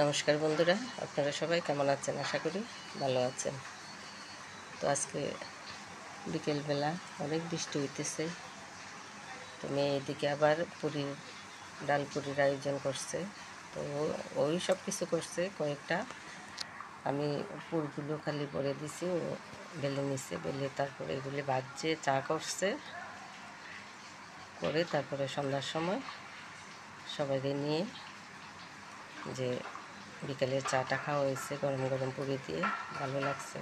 নমস্কার বন্ধুরা, আপনারা সবাই কেমন আছেন? আশা করি ভালো আছেন। তো আজকে বিকেলবেলা অনেক বৃষ্টি হইতেছে। তো মেয়ে এদিকে আবার ডাল পুরির আয়োজন করছে। তো ওই সব কিছু করছে কয়েকটা। আমি পুরগুলো খালি ভরে দিছি, ও বেলে নিছে, বেলে তারপরে এগুলি ভাজছে, চা করছে, করে তারপরে সন্ধ্যার সময় সবাইকে নিয়ে যে বিকেলের চাটা খাওয়া হয়েছে গরম গরম পুরি দিয়ে, ভালো লাগছে।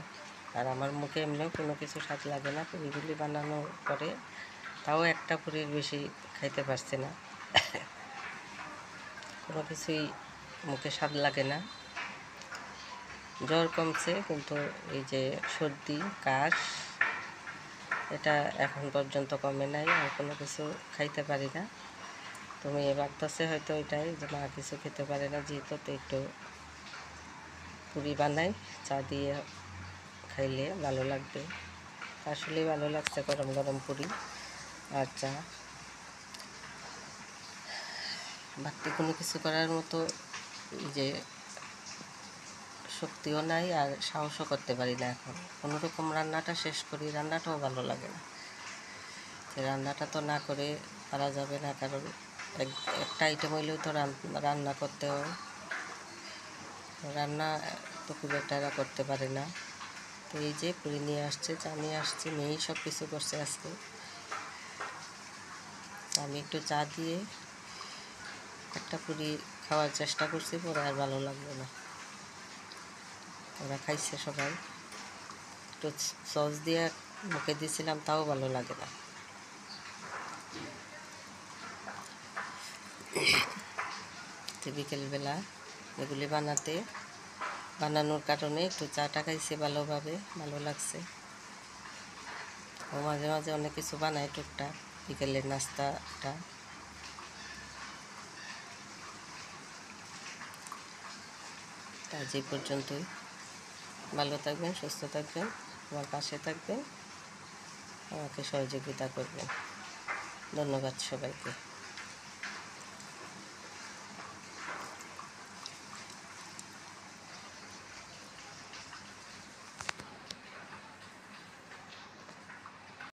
আর আমার মুখে এমনিও কোনো কিছু স্বাদ লাগে না পুরিগুলি বানানোর পরে, তাও একটা পুরির বেশি খাইতে পারছি না। কোনো কিছুই মুখে স্বাদ লাগে না। জ্বর কমছে, কিন্তু এই যে সর্দি কাশ, এটা এখন পর্যন্ত কমে নাই। আর কোনো কিছু খাইতে পারি না। তুমি ভাবতেছে হয়তো এটাই যে মা কিছু খেতে পারে না, যেহেতু তো একটু পুরি বানাই, চা দিয়ে খাইলে ভালো লাগবে। আসলেই ভালো লাগছে গরম গরম পুরি আর চা। বাড়তি কোনো কিছু করার মতো যে শক্তিও নাই, আর সাহসও করতে পারি না এখন। কোনোরকম রান্নাটা শেষ করি, রান্নাটাও ভালো লাগে না। রান্নাটা তো না করে পারা যাবে না, কারণ একটা আইটেম হইলেও তো রান্না করতে হয়। রান্না তো খুব একটা এরা করতে পারে না। তো এই যে পুরি নিয়ে আসছে, চা নিয়ে আসছে, মেয়েই সব কিছু করছে আজকে। আমি একটু চা দিয়ে একটা পুরি খাওয়ার চেষ্টা করছি, পরে আর ভালো লাগলো না। ওরা খাইছে সবাই। একটু সস দিয়ে মুখে দিয়েছিলাম, তাও ভালো লাগে না। তো বিকেলবেলা এগুলি বানানোর কারণে একটু চাটা খাইছে ভালোভাবে, ভালো লাগছে। ও মাঝে মাঝে অনেক কিছু বানায় টুকটাক বিকেলের নাস্তাটা। আজ এই পর্যন্তই। ভালো থাকবেন, সুস্থ থাকবেন, আমার পাশে থাকবেন, আমাকে সহযোগিতা করবেন। ধন্যবাদ সবাইকে।